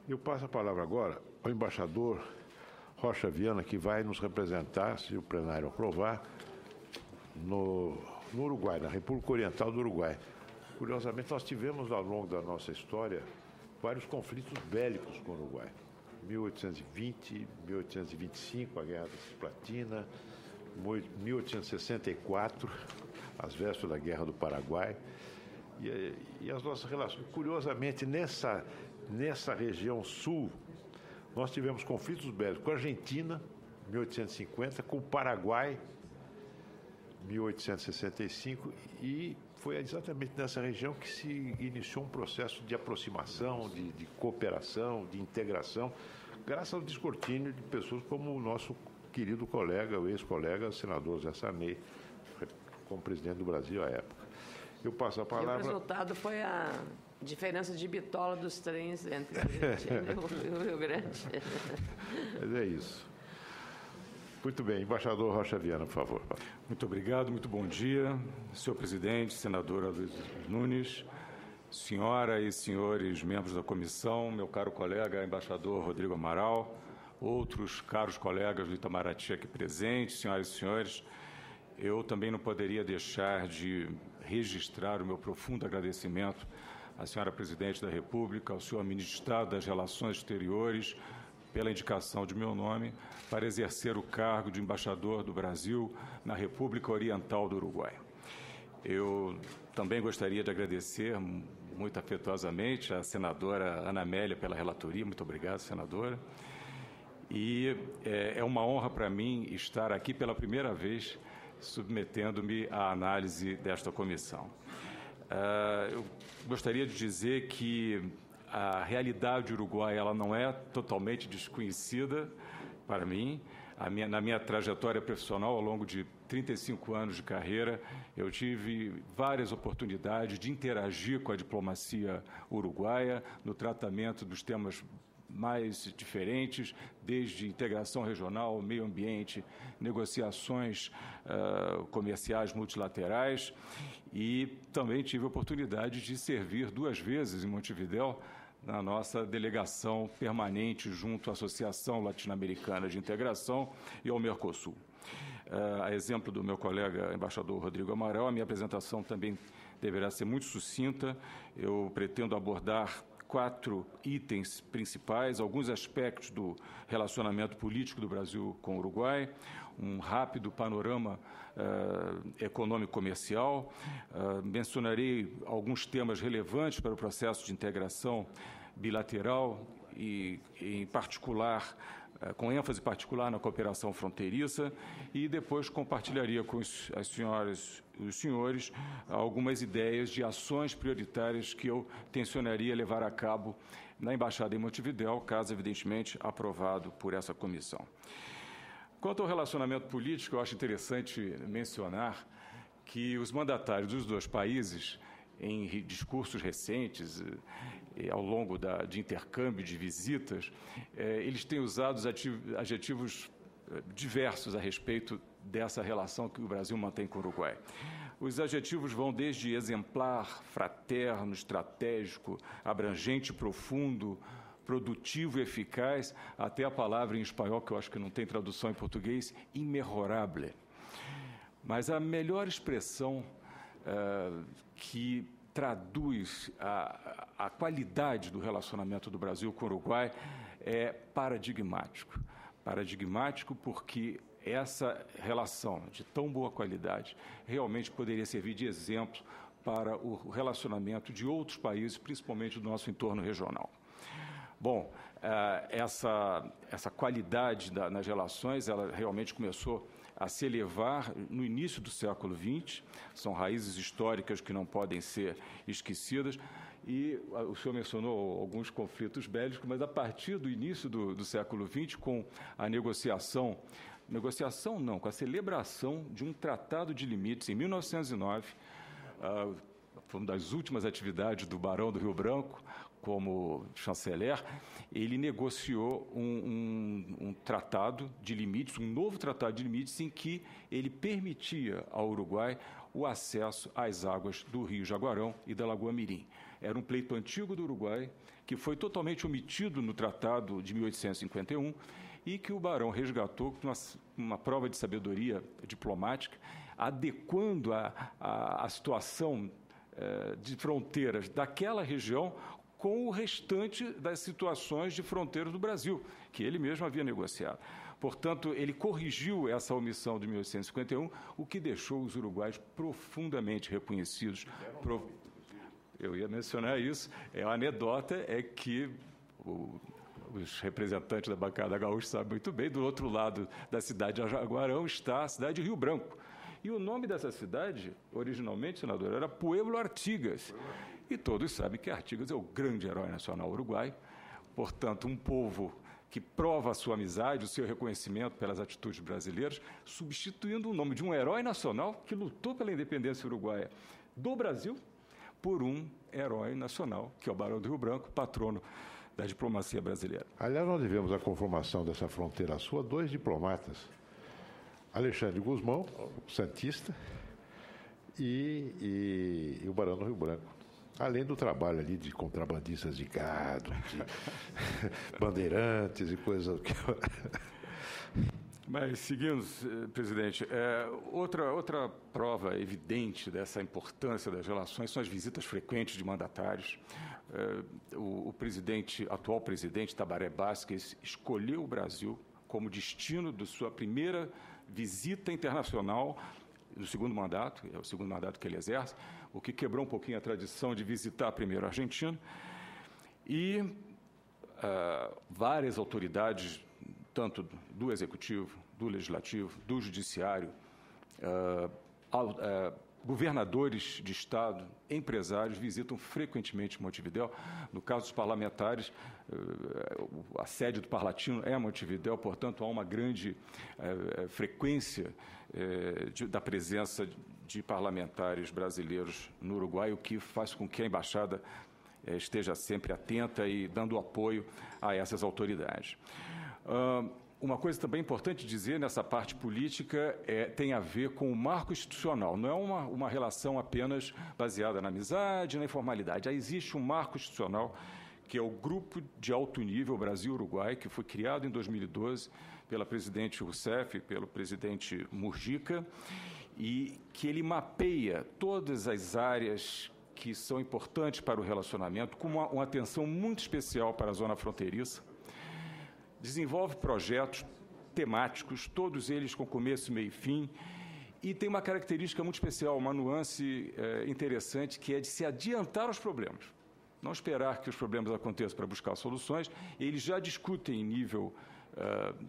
Eu passo a palavra agora ao embaixador Rocha Viana, que vai nos representar, se o plenário aprovar, no Uruguai, na República Oriental do Uruguai. Curiosamente, nós tivemos ao longo da nossa história vários conflitos bélicos com o Uruguai. 1820, 1825, a Guerra da Cisplatina, 1864, as vésperas da Guerra do Paraguai. E as nossas relações. Curiosamente, nessa região sul, nós tivemos conflitos bélicos com a Argentina, 1850, com o Paraguai, 1865, e foi exatamente nessa região que se iniciou um processo de aproximação, de cooperação, de integração, graças ao descortínio de pessoas como o nosso querido colega, o ex-colega, o senador Zé Sarney, como presidente do Brasil à época. Eu passo a palavra... E o resultado foi a diferença de bitola dos trens entre a Argentina e o Rio Grande. Mas é isso. Muito bem. Embaixador Rocha Viana, por favor. Muito obrigado, muito bom dia. Senhor presidente, senadora Luiz Nunes, senhora e senhores membros da comissão, meu caro colega, embaixador Rodrigo Amaral, outros caros colegas do Itamaraty aqui presentes, senhoras e senhores, eu também não poderia deixar de registrar o meu profundo agradecimento à senhora presidente da República, ao senhor ministro de Estado das Relações Exteriores, pela indicação de meu nome para exercer o cargo de embaixador do Brasil na República Oriental do Uruguai. Eu também gostaria de agradecer muito afetuosamente à senadora Ana Amélia pela relatoria. Muito obrigado, senadora. E é uma honra para mim estar aqui pela primeira vez submetendo-me à análise desta comissão. Eu gostaria de dizer que a realidade uruguaia ela não é totalmente desconhecida para mim. Na minha trajetória profissional, ao longo de 35 anos de carreira, eu tive várias oportunidades de interagir com a diplomacia uruguaia no tratamento dos temas mais diferentes, desde integração regional, meio ambiente, negociações comerciais multilaterais, e também tive a oportunidade de servir 2 vezes em Montevidéu na nossa delegação permanente junto à Associação Latino-Americana de Integração e ao Mercosul. A exemplo do meu colega embaixador Rodrigo Amaral, a minha apresentação também deverá ser muito sucinta. Eu pretendo abordar 4 itens principais, alguns aspectos do relacionamento político do Brasil com o Uruguai, um rápido panorama econômico-comercial, mencionarei alguns temas relevantes para o processo de integração bilateral e, em particular, com ênfase particular na cooperação fronteiriça, e depois compartilharia com as senhoras e os senhores algumas ideias de ações prioritárias que eu tencionaria levar a cabo na Embaixada em Montevidéu, caso, evidentemente, aprovado por essa comissão. Quanto ao relacionamento político, eu acho interessante mencionar que os mandatários dos 2 países, em discursos recentes, ao longo de intercâmbio de visitas, eles têm usado adjetivos diversos a respeito dessa relação que o Brasil mantém com o Uruguai. Os adjetivos vão desde exemplar, fraterno, estratégico, abrangente, profundo, produtivo e eficaz, até a palavra em espanhol, que eu acho que não tem tradução em português, inmejorable. Mas a melhor expressão que traduz a qualidade do relacionamento do Brasil com o Uruguai é paradigmático. Paradigmático porque essa relação de tão boa qualidade realmente poderia servir de exemplo para o relacionamento de outros países, principalmente do nosso entorno regional. Bom, essa qualidade nas relações, ela realmente começou a se elevar no início do século XX, são raízes históricas que não podem ser esquecidas, e o senhor mencionou alguns conflitos bélicos, mas a partir do início do século XX, com a com a celebração de um tratado de limites em 1909, foi uma das últimas atividades do Barão do Rio Branco, como chanceler, ele negociou um tratado de limites, um novo tratado de limites, em que ele permitia ao Uruguai o acesso às águas do Rio Jaguarão e da Lagoa Mirim. Era um pleito antigo do Uruguai, que foi totalmente omitido no Tratado de 1851 e que o Barão resgatou com uma prova de sabedoria diplomática, adequando a situação de fronteiras daquela região com o restante das situações de fronteiras do Brasil, que ele mesmo havia negociado. Portanto, ele corrigiu essa omissão de 1851, o que deixou os uruguaios profundamente reconhecidos. Eu ia mencionar isso. A anedota é que os representantes da bancada gaúcha sabem muito bem, do outro lado da cidade de Jaguarão está a cidade de Rio Branco. E o nome dessa cidade, originalmente, senador, era Pueblo Artigas. E todos sabem que Artigas é o grande herói nacional uruguaio. Portanto, um povo que prova a sua amizade, o seu reconhecimento pelas atitudes brasileiras, substituindo o nome de um herói nacional que lutou pela independência uruguaia do Brasil por um herói nacional, que é o Barão do Rio Branco, patrono da diplomacia brasileira. Aliás, nós tivemos a conformação dessa fronteira sul, 2 diplomatas, Alexandre Guzmão, santista, e o Barão do Rio Branco. Além do trabalho ali de contrabandistas de gado, de bandeirantes e coisas... Mas, seguindo, presidente, outra prova evidente dessa importância das relações são as visitas frequentes de mandatários. O atual presidente, Tabaré Vázquez, escolheu o Brasil como destino de sua primeira visita internacional do segundo mandato, é o segundo mandato que ele exerce, o que quebrou um pouquinho a tradição de visitar primeiro a Argentina. E várias autoridades, tanto do Executivo, do Legislativo, do Judiciário, governadores de Estado, empresários, visitam frequentemente Montevidéu. No caso dos parlamentares, a sede do Parlatino é Montevidéu, portanto, há uma grande frequência da presença de parlamentares brasileiros no Uruguai, o que faz com que a embaixada esteja sempre atenta e dando apoio a essas autoridades. Uma coisa também importante dizer nessa parte política tem a ver com o marco institucional. Não é uma relação apenas baseada na amizade, na informalidade. Já existe um marco institucional, que é o Grupo de Alto Nível Brasil-Uruguai, que foi criado em 2012 pela presidente Rousseff e pelo presidente Mujica, e que ele mapeia todas as áreas que são importantes para o relacionamento, com uma atenção muito especial para a zona fronteiriça. Desenvolve projetos temáticos, todos eles com começo, meio e fim, e tem uma característica muito especial, uma nuance interessante, que é de se adiantar aos problemas. Não esperar que os problemas aconteçam para buscar soluções. Eles já discutem em nível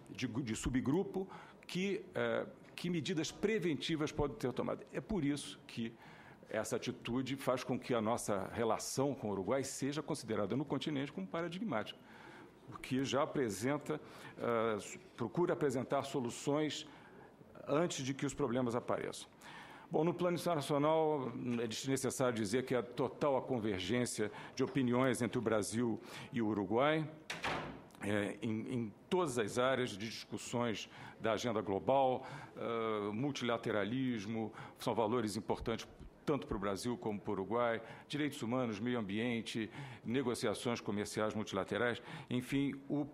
de subgrupo que medidas preventivas podem ser tomadas. É por isso que essa atitude faz com que a nossa relação com o Uruguai seja considerada no continente como paradigmática, porque já procura apresentar soluções antes de que os problemas apareçam. Bom, no plano internacional, é necessário dizer que há total convergência de opiniões entre o Brasil e o Uruguai, em todas as áreas de discussões da agenda global, multilateralismo, são valores importantes tanto para o Brasil como para o Uruguai, direitos humanos, meio ambiente, negociações comerciais multilaterais. Enfim, o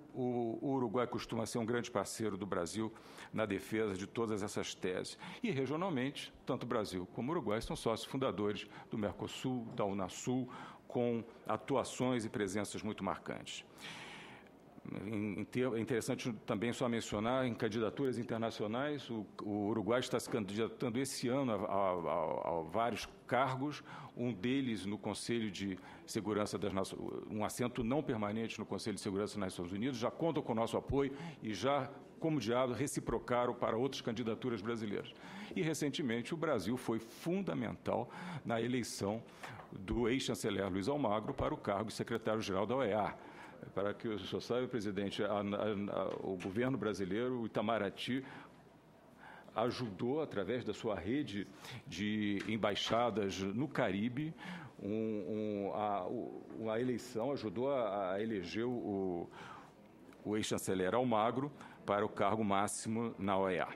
Uruguai costuma ser um grande parceiro do Brasil na defesa de todas essas teses. E, regionalmente, tanto o Brasil como o Uruguai são sócios fundadores do Mercosul, da Unasul, com atuações e presenças muito marcantes. É interessante também só mencionar, em candidaturas internacionais, o Uruguai está se candidatando esse ano a vários cargos, um deles no Conselho de Segurança das Nações, um assento não permanente no Conselho de Segurança das Nações Unidas, já contam com o nosso apoio e já, como diálogo, reciprocaram para outras candidaturas brasileiras. E, recentemente, o Brasil foi fundamental na eleição do ex-chanceler Luiz Almagro para o cargo de secretário-geral da OEA. Para que o senhor saiba, presidente, o governo brasileiro, o Itamaraty, ajudou, através da sua rede de embaixadas no Caribe, a eleição, ajudou a eleger o ex-chanceler Almagro para o cargo máximo na OEA.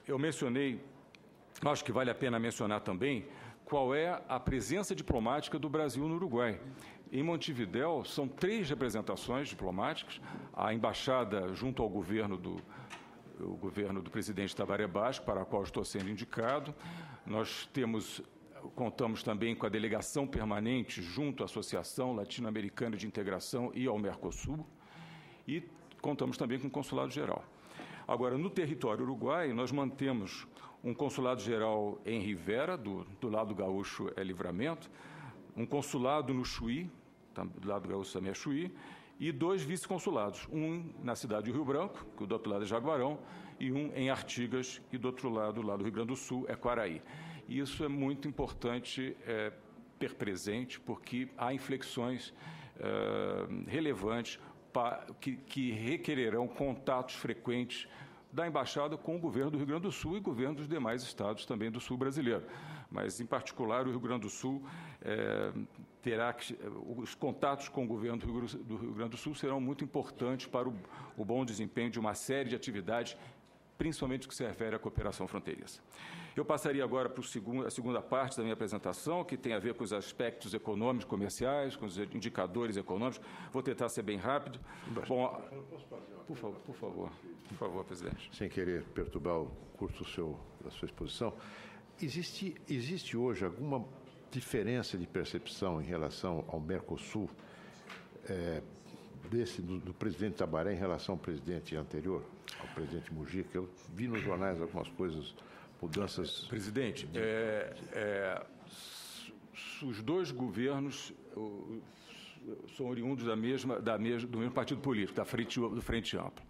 Eu mencionei, acho que vale a pena mencionar também, qual é a presença diplomática do Brasil no Uruguai. Em Montevidéu, são 3 representações diplomáticas, a embaixada junto ao governo do presidente Tabaré Basco, para a qual estou sendo indicado. Nós contamos também com a delegação permanente junto à Associação Latino-Americana de Integração e ao Mercosul, e contamos também com o Consulado-Geral. Agora, no território uruguaio, nós mantemos um consulado-geral em Rivera, do lado gaúcho é Livramento, um consulado no Chuí, do lado gaúcho também é Chuí, e 2 vice-consulados, um na cidade de Rio Branco, que do outro lado é Jaguarão, e um em Artigas, e do outro lado, lá do Rio Grande do Sul, é Quaraí. E isso é muito importante ter presente, porque há inflexões relevantes que requererão contatos frequentes da Embaixada com o governo do Rio Grande do Sul e governo dos demais estados também do sul brasileiro. Mas, em particular, o Rio Grande do Sul os contatos com o governo do Rio Grande do Sul serão muito importantes para o bom desempenho de uma série de atividades, principalmente que se refere à cooperação fronteiriça. Eu passaria agora para a segunda parte da minha apresentação, que tem a ver com os aspectos econômicos, comerciais, com os indicadores econômicos. Vou tentar ser bem rápido. Bom, por favor, presidente. Sem querer perturbar o curso da sua exposição, existe hoje alguma diferença de percepção em relação ao Mercosul, do presidente Tabaré em relação ao presidente anterior, ao presidente Mujica? Eu vi nos jornais algumas coisas, mudanças... Presidente, os 2 governos são oriundos do mesmo partido político, do Frente Ampla.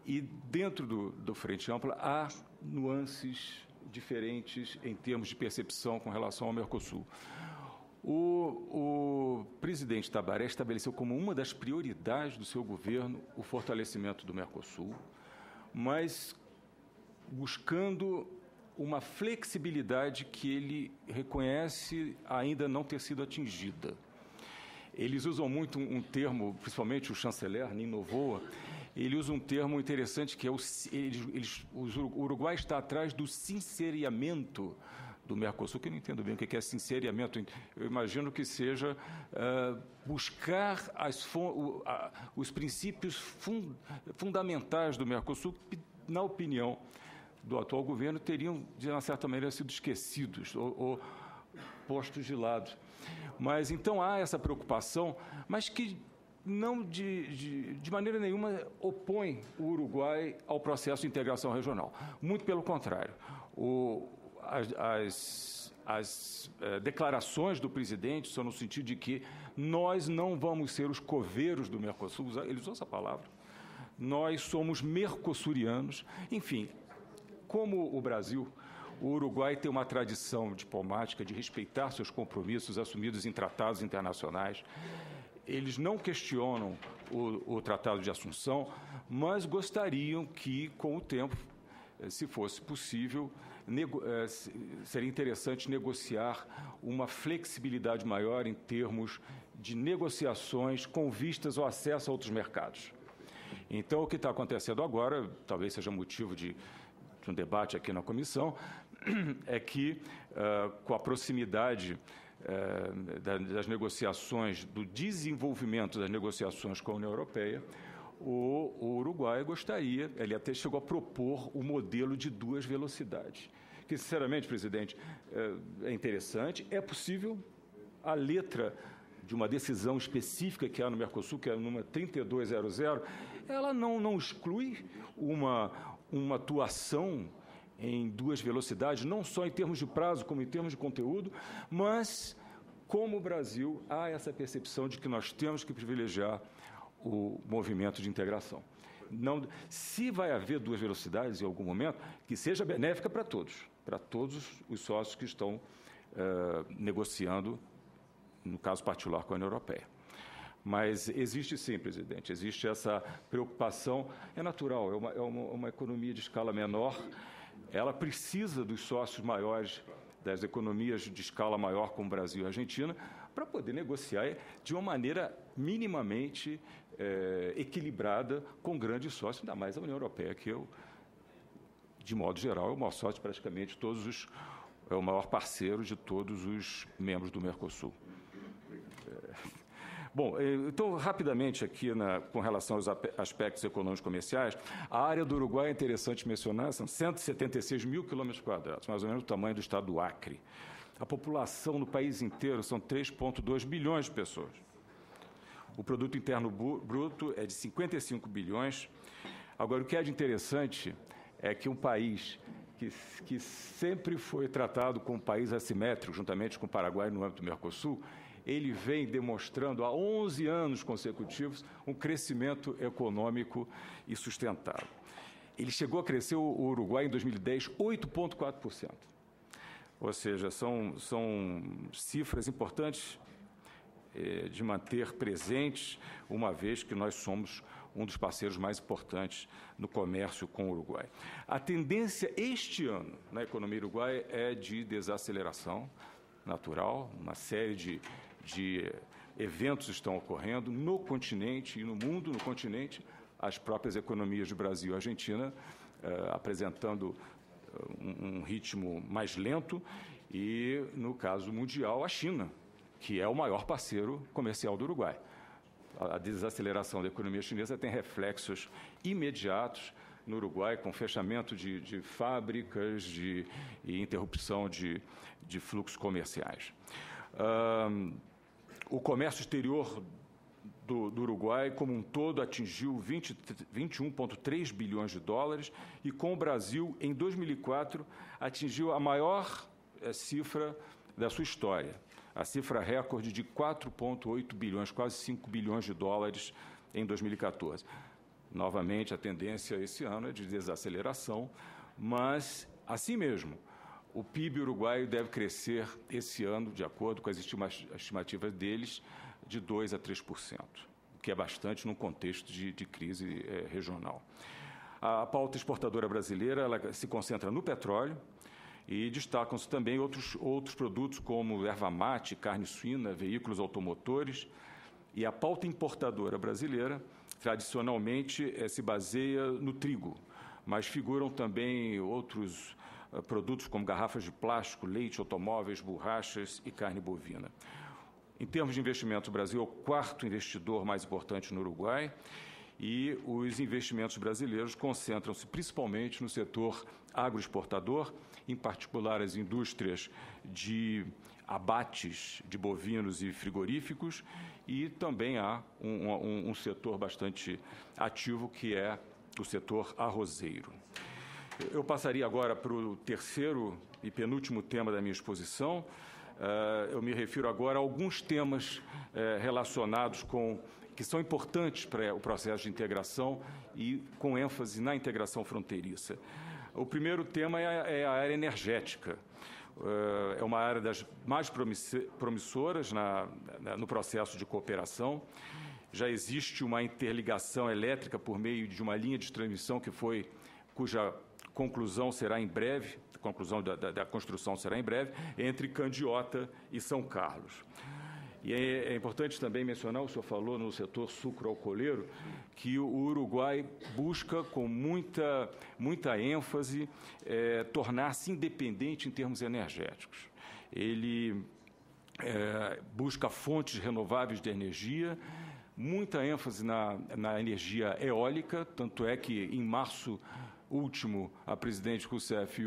E dentro do Frente Ampla há nuances diferentes em termos de percepção com relação ao Mercosul. O presidente Tabaré estabeleceu como uma das prioridades do seu governo o fortalecimento do Mercosul, mas buscando uma flexibilidade que ele reconhece ainda não ter sido atingida. Eles usam muito um termo, principalmente o chanceler, Nino Novoa, ele usa um termo interessante que é o Uruguai está atrás do sinceriamento do Mercosul, que eu não entendo bem o que é sinceriamento. Eu imagino que seja buscar os princípios fundamentais do Mercosul, que, na opinião do atual governo, teriam, de uma certa maneira, sido esquecidos ou postos de lado. Mas, então, há essa preocupação, mas que não, de maneira nenhuma, opõe o Uruguai ao processo de integração regional. Muito pelo contrário. As declarações do presidente são no sentido de que nós não vamos ser os coveiros do Mercosul, ele usou essa palavra, nós somos mercosurianos. Enfim, como o Brasil, o Uruguai tem uma tradição diplomática de respeitar seus compromissos assumidos em tratados internacionais. Eles não questionam o Tratado de Assunção, mas gostariam que, com o tempo, se fosse possível, seria interessante negociar uma flexibilidade maior em termos de negociações com vistas ao acesso a outros mercados. Então, o que está acontecendo agora, talvez seja motivo de um debate aqui na comissão, é que, com a proximidade das negociações, do desenvolvimento das negociações com a União Europeia, o Uruguai gostaria, ele até chegou a propor o modelo de 2 velocidades, que, sinceramente, presidente, é interessante, é possível. A letra de uma decisão específica que há no Mercosul, que é a número 3200, ela não exclui uma atuação em 2 velocidades, não só em termos de prazo, como em termos de conteúdo, mas, como o Brasil, há essa percepção de que nós temos que privilegiar o movimento de integração. Se vai haver 2 velocidades em algum momento, que seja benéfica para todos os sócios que estão negociando, no caso particular, com a União Europeia. Mas existe sim, presidente, existe essa preocupação, é natural, é uma economia de escala menor, ela precisa dos sócios maiores, das economias de escala maior, como Brasil e Argentina, para poder negociar de uma maneira minimamente equilibrada com grandes sócios, ainda mais a União Europeia, que de modo geral, é o maior sócio de praticamente todos é o maior parceiro de todos os membros do Mercosul. Bom, então, rapidamente aqui, com relação aos aspectos econômicos comerciais, a área do Uruguai é interessante mencionar, são 176 mil quilômetros quadrados, mais ou menos o tamanho do estado do Acre. A população no país inteiro são 3,2 bilhões de pessoas. O produto interno bruto é de 55 bilhões. Agora, o que é de interessante é que um país que sempre foi tratado como um país assimétrico, juntamente com o Paraguai no âmbito do Mercosul, ele vem demonstrando há 11 anos consecutivos um crescimento econômico e sustentável. Ele chegou a crescer, o Uruguai, em 2010, 8,4%. Ou seja, são cifras importantes de manter presentes, uma vez que nós somos um dos parceiros mais importantes no comércio com o Uruguai. A tendência este ano na economia uruguaia é de desaceleração natural, uma série de eventos estão ocorrendo no continente e no mundo, no continente, as próprias economias de Brasil e Argentina apresentando um ritmo mais lento e, no caso mundial, a China, que é o maior parceiro comercial do Uruguai. A desaceleração da economia chinesa tem reflexos imediatos no Uruguai, com fechamento de fábricas e interrupção de fluxos comerciais. O comércio exterior do Uruguai, como um todo, atingiu 21,3 bilhões de dólares e, com o Brasil, em 2004, atingiu a maior cifra da sua história, a cifra recorde de 4,8 bilhões, quase 5 bilhões de dólares em 2014. Novamente, a tendência esse ano é de desaceleração, mas, assim mesmo, o PIB uruguaio deve crescer esse ano, de acordo com as estimativas deles, de 2% a 3%, o que é bastante num contexto de crise regional. A pauta exportadora brasileira ela se concentra no petróleo e destacam-se também outros produtos como erva mate, carne suína, veículos automotores. E a pauta importadora brasileira, tradicionalmente, se baseia no trigo, mas figuram também outros produtos como garrafas de plástico, leite, automóveis, borrachas e carne bovina. Em termos de investimentos, o Brasil é o quarto investidor mais importante no Uruguai e os investimentos brasileiros concentram-se principalmente no setor agroexportador, em particular as indústrias de abates de bovinos e frigoríficos, e também há um setor bastante ativo que é o setor arrozeiro. Eu passaria agora para o terceiro e penúltimo tema da minha exposição. Eu me refiro agora a alguns temas relacionados que são importantes para o processo de integração e com ênfase na integração fronteiriça. O primeiro tema é a área energética. É uma área das mais promissoras no processo de cooperação. Já existe uma interligação elétrica por meio de uma linha de transmissão cuja conclusão será em breve, a conclusão da construção será em breve, entre Candiota e São Carlos. E é importante também mencionar, o senhor falou no setor sucroalcooleiro, que o Uruguai busca com muita ênfase tornar-se independente em termos energéticos. Ele busca fontes renováveis de energia, muita ênfase na energia eólica, tanto é que em março último, a presidente Rousseff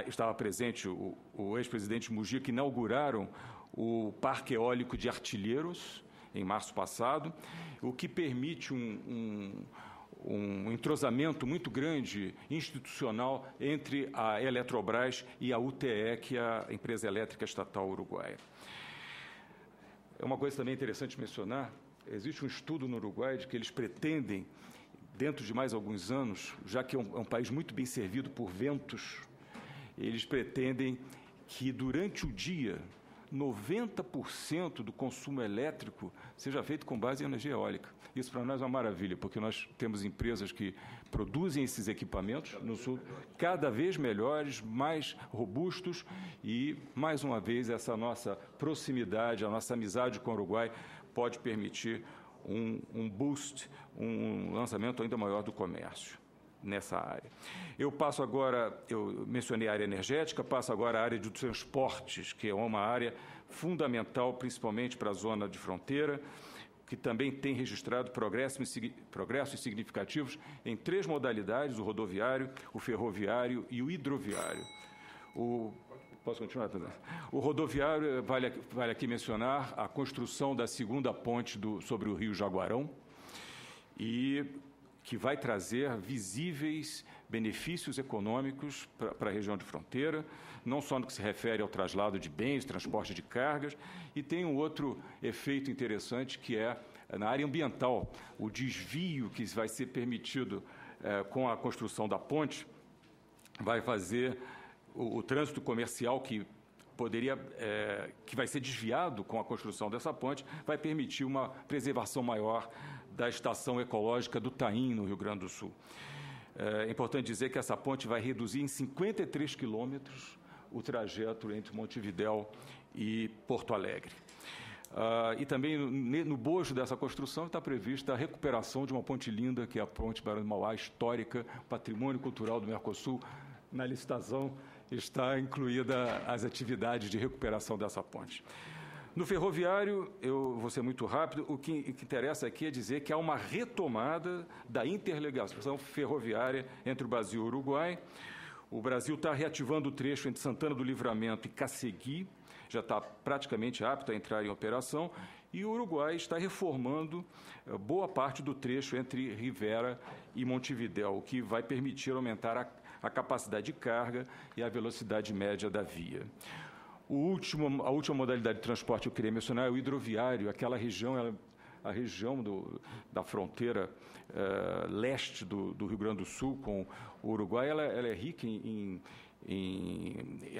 estava presente o ex-presidente Mujica, que inauguraram o Parque Eólico de Artilheiros, em março passado, o que permite um entrosamento muito grande, institucional, entre a Eletrobras e a UTE, que é a empresa elétrica estatal uruguaia. É uma coisa também interessante mencionar, existe um estudo no Uruguai de que eles pretendem, dentro de mais alguns anos, já que é um país muito bem servido por ventos, eles pretendem que durante o dia 90% do consumo elétrico seja feito com base em energia eólica. Isso para nós é uma maravilha, porque nós temos empresas que produzem esses equipamentos no sul cada vez melhores, mais robustos e, mais uma vez, essa nossa proximidade, a nossa amizade com o Uruguai pode permitir um boost, um lançamento ainda maior do comércio. nessa área. Eu mencionei a área energética, passo agora à área de transportes, que é uma área fundamental, principalmente para a zona de fronteira, que também tem registrado progressos significativos em 3 modalidades: o rodoviário, o ferroviário e o hidroviário. Posso continuar, Tadeu? O rodoviário, vale aqui mencionar a construção da 2ª ponte sobre o Rio Jaguarão, e que vai trazer visíveis benefícios econômicos para a região de fronteira, não só no que se refere ao traslado de bens, transporte de cargas, e tem um outro efeito interessante, que é na área ambiental. O desvio que vai ser permitido com a construção da ponte vai fazer o trânsito comercial que vai ser desviado com a construção dessa ponte, vai permitir uma preservação maior da estação ecológica do Taim, no Rio Grande do Sul. É importante dizer que essa ponte vai reduzir em 53 quilômetros o trajeto entre Montevidéu e Porto Alegre. E também, no bojo dessa construção, está prevista a recuperação de uma ponte linda, que é a Ponte Barão de Mauá, histórica, patrimônio cultural do Mercosul. Na licitação está incluída as atividades de recuperação dessa ponte. No ferroviário, eu vou ser muito rápido, o que interessa aqui é dizer que há uma retomada da interligação ferroviária entre o Brasil e o Uruguai. O Brasil está reativando o trecho entre Santana do Livramento e Cassegui, já está praticamente apto a entrar em operação, e o Uruguai está reformando boa parte do trecho entre Rivera e Montevidéu, o que vai permitir aumentar a capacidade de carga e a velocidade média da via. A última modalidade de transporte que eu queria mencionar é o hidroviário. Aquela região, a região da fronteira leste do Rio Grande do Sul com o Uruguai, ela é rica em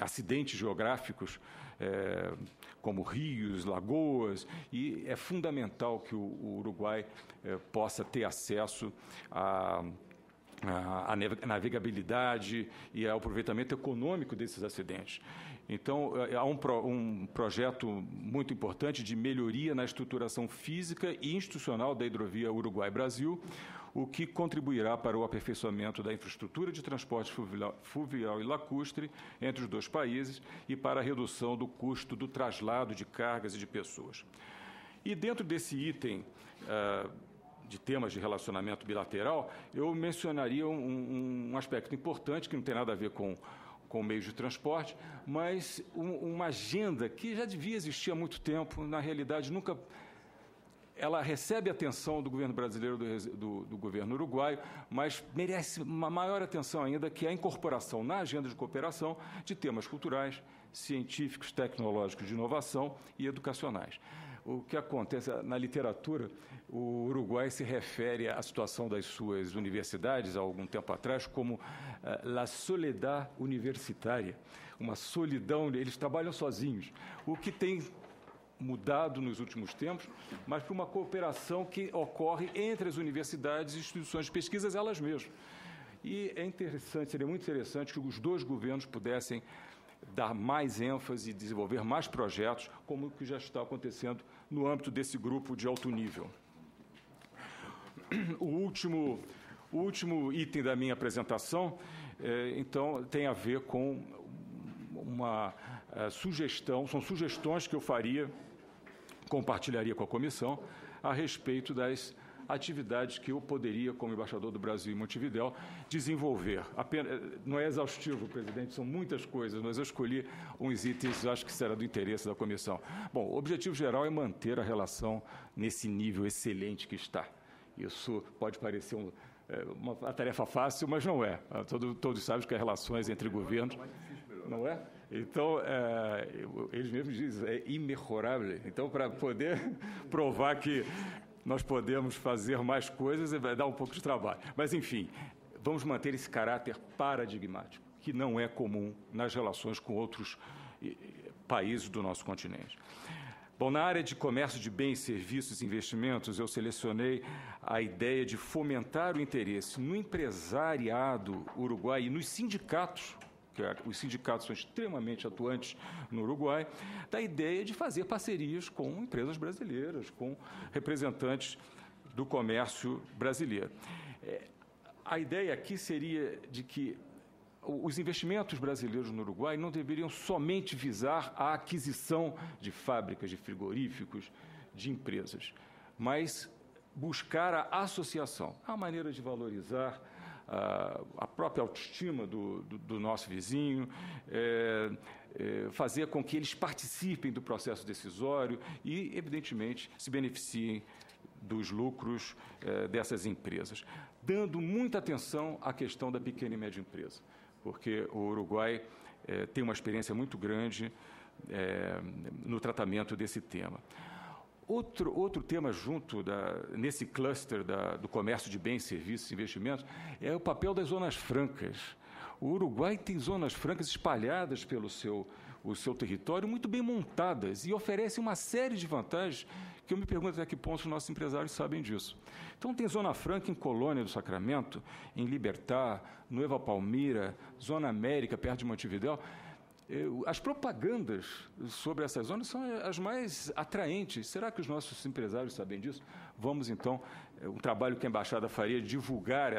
acidentes geográficos, como rios, lagoas, e é fundamental que o Uruguai possa ter acesso a navegabilidade e ao aproveitamento econômico desses acidentes. Então, há um projeto muito importante de melhoria na estruturação física e institucional da hidrovia Uruguai-Brasil, o que contribuirá para o aperfeiçoamento da infraestrutura de transporte fluvial e lacustre entre os 2 países e para a redução do custo do traslado de cargas e de pessoas. E dentro desse item de temas de relacionamento bilateral, eu mencionaria um aspecto importante que não tem nada a ver com meios de transporte, mas uma agenda que já devia existir há muito tempo, na realidade nunca... Ela recebe atenção do governo brasileiro do governo uruguaio, mas merece uma maior atenção ainda, que é a incorporação na agenda de cooperação de temas culturais, científicos, tecnológicos, de inovação e educacionais. O que acontece na literatura, o Uruguai se refere à situação das suas universidades, há algum tempo atrás, como la soledad universitária, uma solidão, eles trabalham sozinhos, o que tem mudado nos últimos tempos, mas para uma cooperação que ocorre entre as universidades e instituições de pesquisas elas mesmas. E é interessante, seria muito interessante que os 2 governos pudessem dar mais ênfase e desenvolver mais projetos, como o que já está acontecendo no âmbito desse grupo de alto nível. O último item da minha apresentação, então, tem a ver com uma sugestão, são sugestões que eu compartilharia com a comissão a respeito das atividades que eu poderia, como embaixador do Brasil em Montevidéu, desenvolver. Não é exaustivo, presidente, são muitas coisas, mas eu escolhi uns itens que acho que será do interesse da comissão. Bom, o objetivo geral é manter a relação nesse nível excelente que está. Isso pode parecer uma tarefa fácil, mas não é. Todos sabem que as relações entre governos... Não é? Então, eles mesmos dizem, é imejorável. Então, para poder provar que nós podemos fazer mais coisas, vai dar um pouco de trabalho. Mas, enfim, vamos manter esse caráter paradigmático, que não é comum nas relações com outros países do nosso continente. Bom, na área de comércio de bens, serviços e investimentos, eu selecionei a ideia de fomentar o interesse no empresariado uruguai e nos sindicatos, que os sindicatos são extremamente atuantes no Uruguai, da ideia de fazer parcerias com empresas brasileiras, com representantes do comércio brasileiro. a ideia aqui seria de que os investimentos brasileiros no Uruguai não deveriam somente visar a aquisição de fábricas, de frigoríficos, de empresas, mas buscar a associação, a maneira de valorizar a própria autoestima do nosso vizinho, fazer com que eles participem do processo decisório e, evidentemente, se beneficiem dos lucros dessas empresas, dando muita atenção à questão da pequena e média empresa, porque o Uruguai tem uma experiência muito grande no tratamento desse tema. Outro tema nesse cluster do comércio de bens, serviços e investimentos é o papel das zonas francas. O Uruguai tem zonas francas espalhadas pelo seu território, muito bem montadas, e oferecem uma série de vantagens que eu me pergunto até que ponto os nossos empresários sabem disso. Então, tem Zona Franca em Colônia do Sacramento, em Libertad, Nueva Palmira, Zona América, perto de Montevidéu. As propagandas sobre essas zonas são as mais atraentes. Será que os nossos empresários sabem disso? Vamos, então, um trabalho que a Embaixada faria, divulgar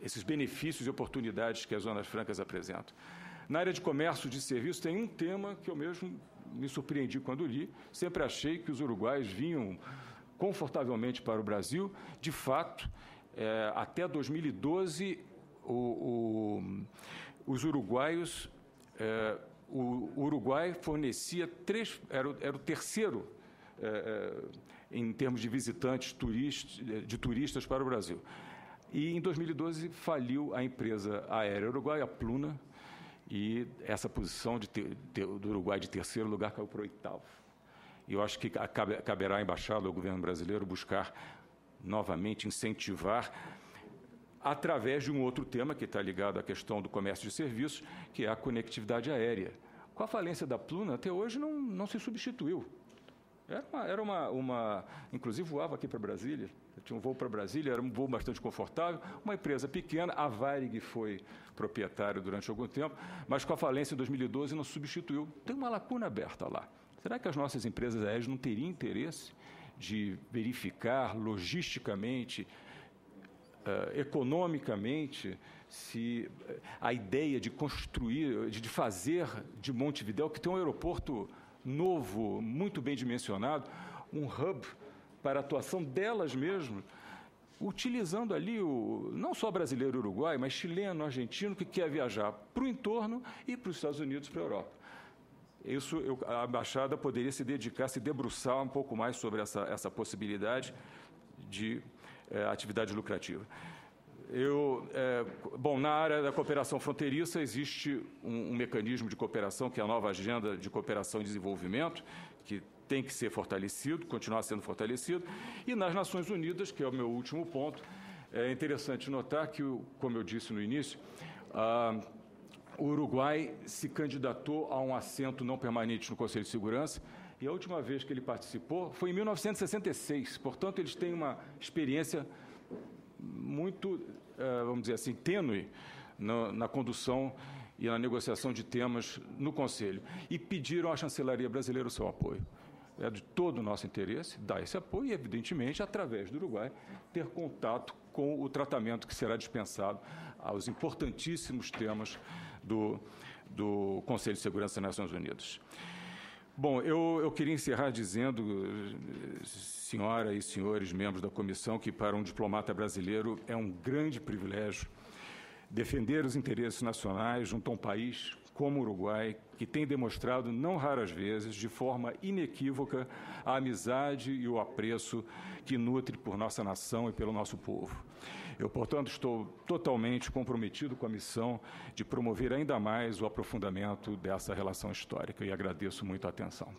esses benefícios e oportunidades que as zonas francas apresentam. Na área de comércio e de serviços, tem um tema que eu mesmo me surpreendi quando li. Sempre achei que os uruguaios vinham confortavelmente para o Brasil. De fato, até 2012, os uruguaios, o Uruguai fornecia era o terceiro em termos de visitantes turistas para o Brasil. E em 2012 faliu a empresa aérea uruguaia, a Pluna, e essa posição do Uruguai de terceiro lugar caiu para o 8º. E eu acho que caberá à embaixada, ao governo brasileiro, buscar novamente incentivar através de um outro tema que está ligado à questão do comércio de serviços, que é a conectividade aérea. Com a falência da Pluna, até hoje não se substituiu. Inclusive voava aqui para Brasília, tinha um voo para Brasília, era um voo bastante confortável, uma empresa pequena, a Varig foi proprietário durante algum tempo, mas com a falência em 2012 não substituiu. Tem uma lacuna aberta lá. Será que as nossas empresas aéreas não teriam interesse de verificar logisticamente, economicamente, se a ideia de construir, de fazer de Montevidéu, que tem um aeroporto novo, muito bem dimensionado, um hub para a atuação delas mesmas, utilizando ali não só brasileiro e uruguai, mas chileno, argentino, que quer viajar para o entorno e para os Estados Unidos, para a Europa. A embaixada poderia se dedicar, se debruçar um pouco mais sobre essa possibilidade de atividade lucrativa. Na área da cooperação fronteiriça existe um mecanismo de cooperação, que é a nova Agenda de Cooperação e Desenvolvimento, que tem que ser fortalecido, continuar sendo fortalecido. E nas Nações Unidas, que é o meu último ponto, é interessante notar que, como eu disse no início, o Uruguai se candidatou a um assento não permanente no Conselho de Segurança, e a última vez que ele participou foi em 1966. Portanto, eles têm uma experiência muito, vamos dizer assim, tênue na condução e na negociação de temas no Conselho. E pediram à chancelaria brasileira o seu apoio. É de todo o nosso interesse dar esse apoio e, evidentemente, através do Uruguai, ter contato com o tratamento que será dispensado aos importantíssimos temas do Conselho de Segurança das Nações Unidas. Bom, eu queria encerrar dizendo, senhora e senhores membros da comissão, que para um diplomata brasileiro é um grande privilégio defender os interesses nacionais junto a um país como o Uruguai, que tem demonstrado, não raras vezes, de forma inequívoca, a amizade e o apreço que nutre por nossa nação e pelo nosso povo. Eu, portanto, estou totalmente comprometido com a missão de promover ainda mais o aprofundamento dessa relação histórica e agradeço muito a atenção.